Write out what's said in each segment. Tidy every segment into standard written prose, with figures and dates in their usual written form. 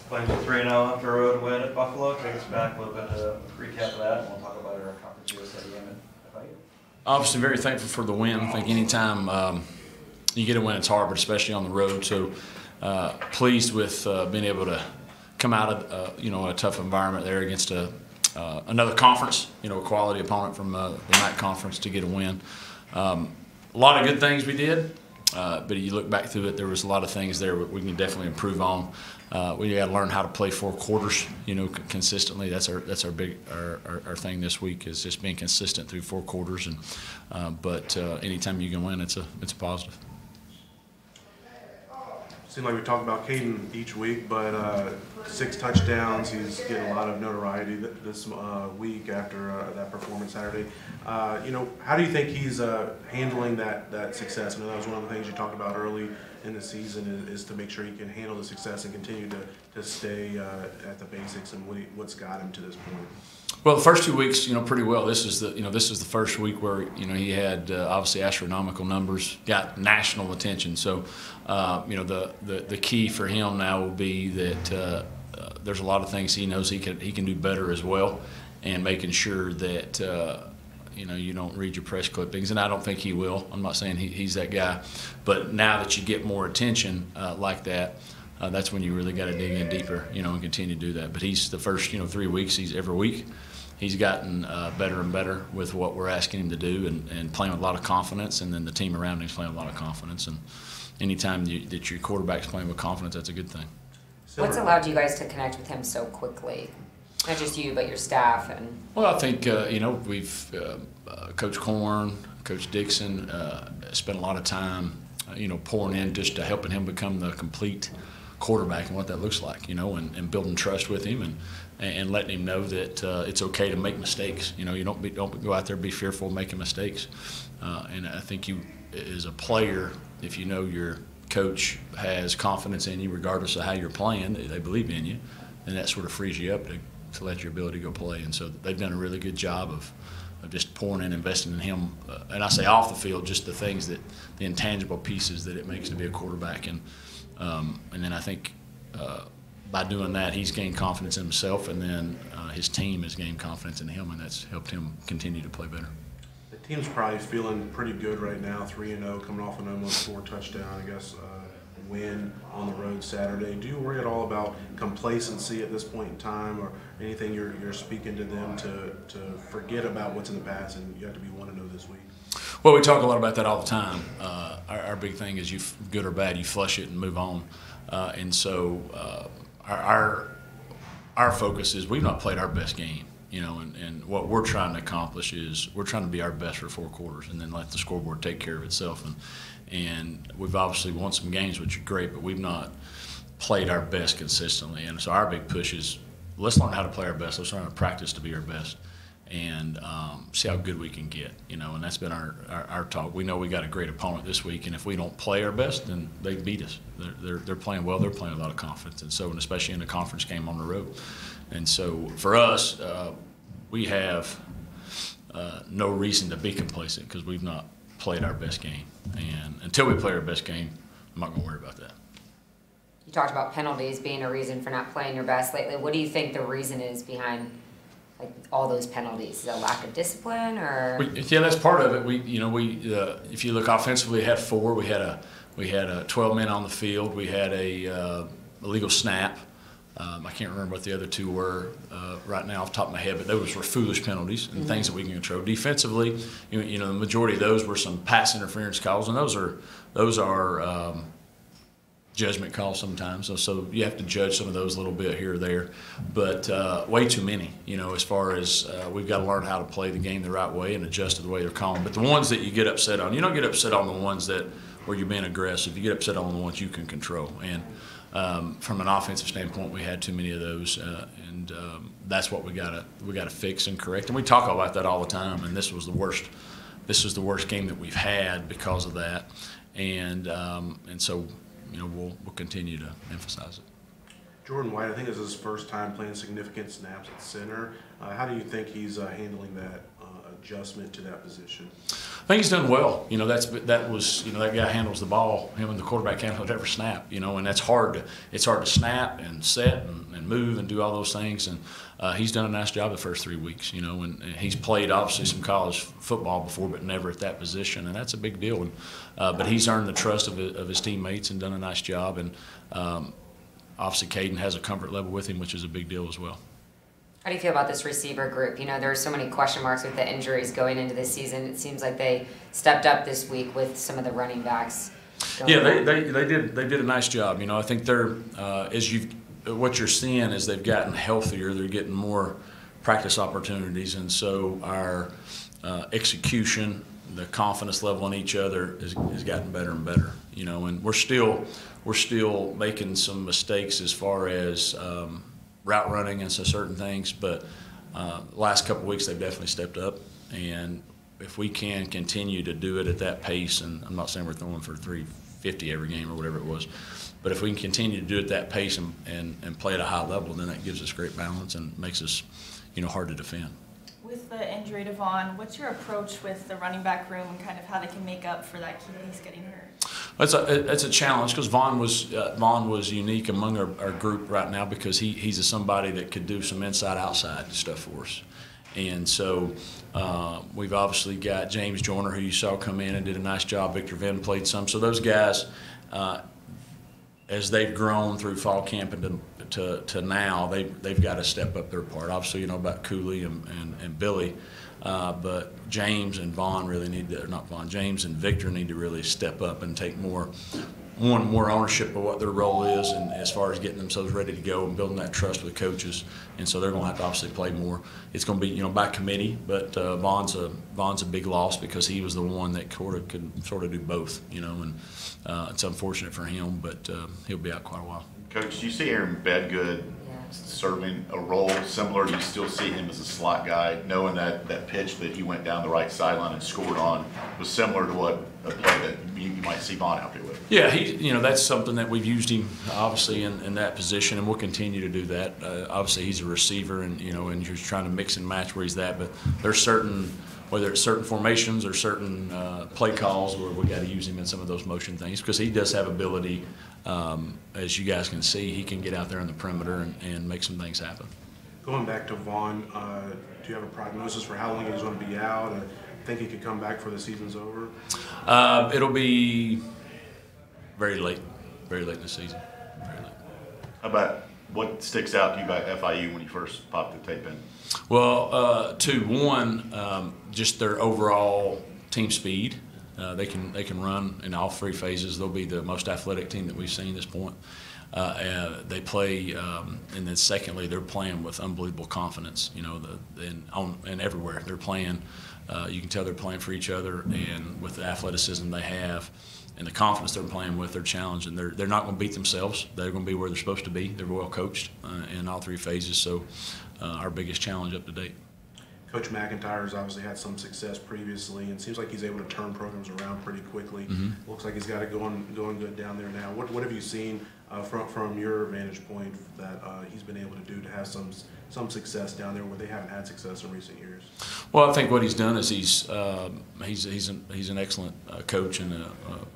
Flames are 3-0 after a road win at Buffalo. Take us back a little bit to recap of that, and we'll talk about our Conference USA game at FIU. Obviously, very thankful for the win. I think anytime you get a win, it's hard, but especially on the road. So pleased with being able to come out of a tough environment there against another conference, a quality opponent from the MAC conference to get a win. A lot of good things we did. But you look back through it, there was a lot of things there we can definitely improve on. We got to learn how to play 4 quarters, consistently. That's our big thing this week, is just being consistent through 4 quarters. And but anytime you can win, it's a positive. Seems like we talk about Caden each week, but 6 touchdowns. He's getting a lot of notoriety this week after that performance Saturday. How do you think he's handling that success? I know that was one of the things you talked about early in the season, is to make sure he can handle the success and continue to stay at the basics, and what's got him to this point. Well, the first 2 weeks, pretty well. This is the first week where he had obviously astronomical numbers, got national attention. So, the key for him now will be that there's a lot of things he knows he can do better as well, and making sure that you don't read your press clippings, and I don't think he will. I'm not saying he's that guy, but now that you get more attention like that. That's when you really got to dig in deeper, and continue to do that. But he's the first, 3 weeks. Every week, he's gotten better and better with what we're asking him to do, and playing with a lot of confidence. And then the team around him is playing with a lot of confidence. And anytime that your quarterback's playing with confidence, that's a good thing. What's allowed you guys to connect with him so quickly? Not just you, but your staff and. Well, I think we've Coach Korn, Coach Dixon spent a lot of time, pouring in just to helping him become the complete quarterback and what that looks like, and building trust with him and letting him know that it's okay to make mistakes. You don't go out there and be fearful of making mistakes. And I think you, as a player, if you know your coach has confidence in you, regardless of how you're playing, they believe in you, and that sort of frees you up to let your ability go play. And so they've done a really good job of just pouring in, investing in him. And I say off the field, just the things the intangible pieces that it makes to be a quarterback. And then I think by doing that, he's gained confidence in himself, and then his team has gained confidence in him, and that's helped him continue to play better. The team's probably feeling pretty good right now, 3-0, coming off an almost 4 touchdown, win on the road Saturday. Do you worry at all about complacency at this point in time, or anything you're speaking to them to forget about what's in the past, and you have to be 1-0 this week? Well, we talk a lot about that all the time. Our big thing is, good or bad, you flush it and move on. And so our focus is we've not played our best game, and what we're trying to accomplish is we're trying to be our best for 4 quarters, and then let the scoreboard take care of itself. And we've obviously won some games, which are great, but we've not played our best consistently. And so our big push is, let's learn how to play our best. Let's learn how to practice to be our best, and see how good we can get, and that's been our talk. We know we got a great opponent this week, and if we don't play our best, then they beat us. They're playing well. They're playing with a lot of confidence, and so, and especially in a conference game on the road. And so for us, we have no reason to be complacent, because we've not played our best game. And until we play our best game, I'm not going to worry about that. You talked about penalties being a reason for not playing your best lately. What do you think the reason is behind all those penalties? Is it a lack of discipline, or? Yeah, that's part of it. If you look offensively, we had 4. We had 12 men on the field. We had a illegal snap. I can't remember what the other 2 were right now off the top of my head, but those were foolish penalties and things that we can control. Defensively, the majority of those were some pass interference calls, and those are judgment calls sometimes. So you have to judge some of those a little bit here or there, but way too many. As far as we've got to learn how to play the game the right way and adjust to the way they're calling. But the ones that you get upset on, you don't get upset on the ones where you're being aggressive. You get upset on the ones you can control. And from an offensive standpoint, we had too many of those, and that's what we gotta fix and correct. And we talk about that all the time. And this was the worst. This is the worst game that we've had because of that. And so we'll continue to emphasize it. Jordan White, I think this is his first time playing significant snaps at center. How do you think he's handling that adjustment to that position? I think he's done well. You know, that was that guy handles the ball. Him and the quarterback handle it every snap. You know, and that's hard. It's hard to snap and set and move and do all those things. And he's done a nice job the first 3 weeks. You know, and he's played obviously some college football before, but never at that position, and that's a big deal. And but he's earned the trust of his teammates and done a nice job. And obviously, Caden has a comfort level with him, which is a big deal as well. How do you feel about this receiver group? You know, there are so many question marks with the injuries going into this season. It seems like they stepped up this week with some of the running backs. Yeah, they did a nice job. You know, I think they're what you're seeing is they've gotten healthier. They're getting more practice opportunities, and so our execution, the confidence level in each other has gotten better and better. You know, and we're still making some mistakes as far as route running and certain things, but the last couple of weeks they've definitely stepped up, and if we can continue to do it at that pace, and I'm not saying we're throwing for 350 every game or whatever it was, but if we can continue to do it at that pace and play at a high level, then that gives us great balance and makes us, hard to defend. With the injury to Vaughn, what's your approach with the running back room and kind of how they can make up for that he's getting hurt? It's a challenge because Vaughn was unique among our group right now because he's somebody that could do some inside-outside stuff for us. And so we've obviously got James Joyner, who you saw come in and did a nice job. Victor Venn played some. So those guys, as they've grown through fall camp and to now, they've got to step up their part. Obviously, you know about Cooley and Billy. But James and Vaughn really need to, not Vaughn, James and Victor need to really step up and take more ownership of what their role is, and as far as getting themselves ready to go and building that trust with coaches. And so they're going to have to obviously play more. It's going to be by committee, but Vaughn's a big loss because he was the one that could do both. And it's unfortunate for him, but he'll be out quite a while. Coach, do you see Aaron Bedgood serving a role similar? Do you still see him as a slot guy, knowing that pitch that he went down the right sideline and scored on was similar to what a play that you might see Vaughn out there with? Yeah, that's something that we've used him obviously in that position, and we'll continue to do that. Obviously, he's a receiver, and and you're trying to mix and match where he's at. But there's certain, whether it's certain formations or certain play calls, where we got to use him in some of those motion things because he does have ability. As you guys can see, he can get out there on the perimeter and make some things happen. Going back to Vaughn, do you have a prognosis for how long he's going to be out? Think he could come back before the season's over? It'll be very late in the season. Very late. How about what sticks out to you about FIU when you first popped the tape in? Well, one, just their overall team speed. They can run in all three phases. They'll be the most athletic team that we've seen at this point. They play, and then secondly, they're playing with unbelievable confidence. And everywhere they're playing, you can tell they're playing for each other, and with the athleticism they have and the confidence they're playing with, they're challenged, and they're not going to beat themselves. They're going to be where they're supposed to be. They're well coached in all three phases. So, our biggest challenge up to date. Coach McIntyre has obviously had some success previously, and seems like he's able to turn programs around pretty quickly. Mm-hmm. Looks like he's got it going good down there now. What have you seen from your vantage point that he's been able to do to have some success down there where they haven't had success in recent years? Well, I think what he's done is he's an excellent coach and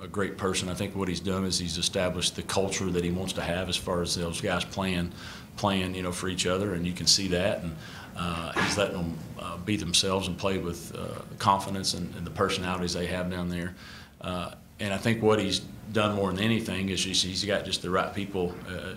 a great person. I think what he's done is he's established the culture that he wants to have as far as those guys playing for each other, and you can see that. And he's letting them be themselves and play with confidence and the personalities they have down there. And I think what he's done more than anything is he's got just the right people.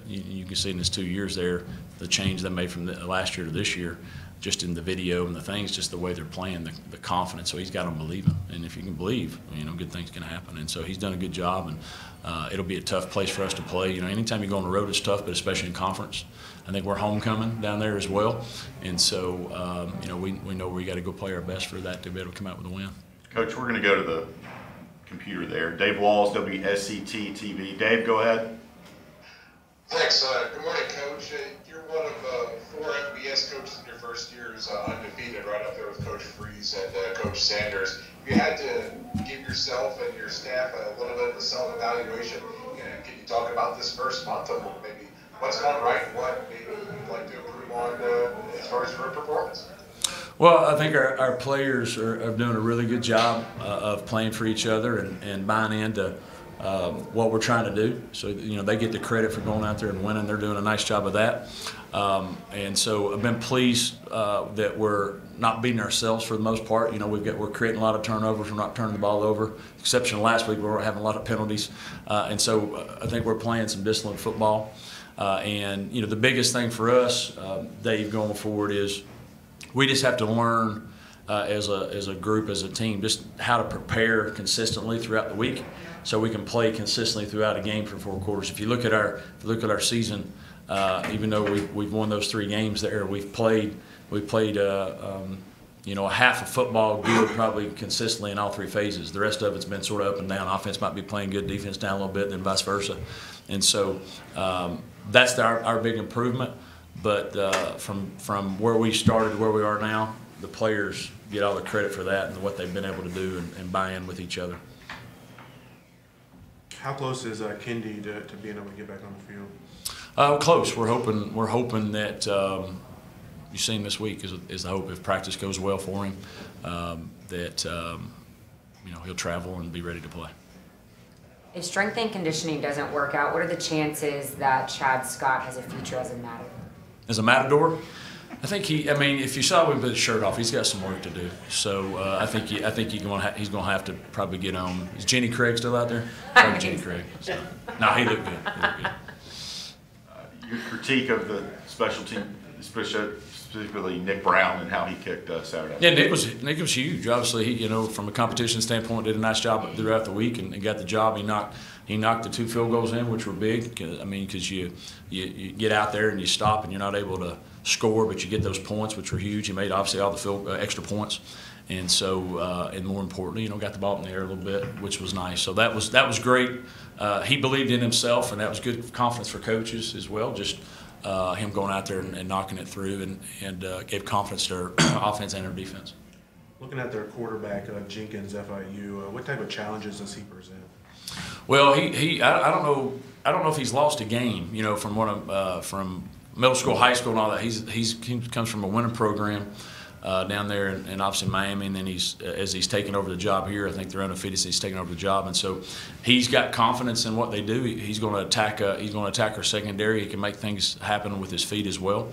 You can see in his 2 years there, the change they made from last year to this year, just in the video and the things, just the way they're playing, the confidence. So he's got them believing. And if you can believe, good things can happen. And so he's done a good job, and it'll be a tough place for us to play. Anytime you go on the road, it's tough, but especially in conference. I think we're homecoming down there as well. And so, we know we got to go play our best for that to be able to come out with a win. Coach, we're going to go to the computer there. Dave Walls, WSCT TV. Dave, go ahead. Thanks. Good morning, Coach. You're one of 4 FBS coaches in your first year who's undefeated, right up there with Coach Freeze and Coach Sanders. If you had to give yourself and your staff a little bit of a self-evaluation, can you talk about this first month of maybe what's gone right and what maybe you'd like to improve on as far as your performance? Well, I think our players are doing a really good job of playing for each other and buying into what we're trying to do. So, you know, they get the credit for going out there and winning. They're doing a nice job of that. And so I've been pleased that we're not beating ourselves for the most part. You know, we're creating a lot of turnovers. We're not turning the ball over. Exception of last week where we're having a lot of penalties. And so I think we're playing some disciplined football. And, you know, the biggest thing for us, Dave, going forward is we just have to learn as a group, as a team, just how to prepare consistently throughout the week so we can play consistently throughout a game for 4 quarters. If you look at our season, even though we've won those 3 games there, we've played you know, a half of football good probably consistently in all 3 phases. The rest of it's been sort of up and down. Offense might be playing good, defense down a little bit, then vice versa. And so that's our big improvement. But from where we started to where we are now, the players get all the credit for that and what they've been able to do and buy in with each other. How close is Kendi to being able to get back on the field? Close. We're hoping that you've seen this week is the hope if practice goes well for him that you know, he'll travel and be ready to play. If strength and conditioning doesn't work out, what are the chances that Chad Scott has a future as a Matador? As a Matador, I think I mean, if you saw him with his shirt off, he's got some work to do. So I think he's going to have to probably get on. Is Jenny Craig still out there? Probably Jenny Craig. So, no, he looked good. He looked good. Your critique of the special team, specifically Nick Brown and how he kicked Saturday. Yeah, Nick was huge. Obviously, he, you know, from a competition standpoint, did a nice job throughout the week and got the job. He knocked the 2 field goals in, which were big. I mean, because you get out there and you stop and you're not able to score, but you get those points, which were huge. He made obviously all the extra points, and so and more importantly, you know, got the ball in the air a little bit, which was nice. So that was great. He believed in himself, and that was good confidence for coaches as well. Just him going out there and knocking it through and gave confidence to our offense and our defense. Looking at their quarterback, Jenkins, FIU, what type of challenges does he present? Well, I don't know if he's lost a game, you know, from middle school, high school, and all that. He comes from a winning program down there, and obviously Miami. And then as he's taken over the job here, I think they're undefeated. So he's taken over the job, and so he's got confidence in what they do. He's going to attack. He's going to attack our secondary. He can make things happen with his feet as well.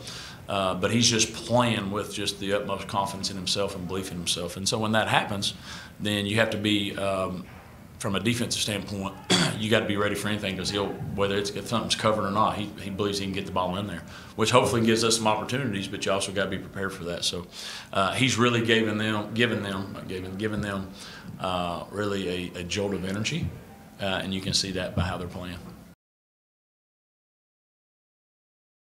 But he's just playing with just the utmost confidence in himself and belief in himself. And so when that happens, then you have to be. From a defensive standpoint, you got to be ready for anything because whether if something's covered or not, he believes he can get the ball in there, which hopefully gives us some opportunities. But you also got to be prepared for that. So he's really given them really a jolt of energy, and you can see that by how they're playing.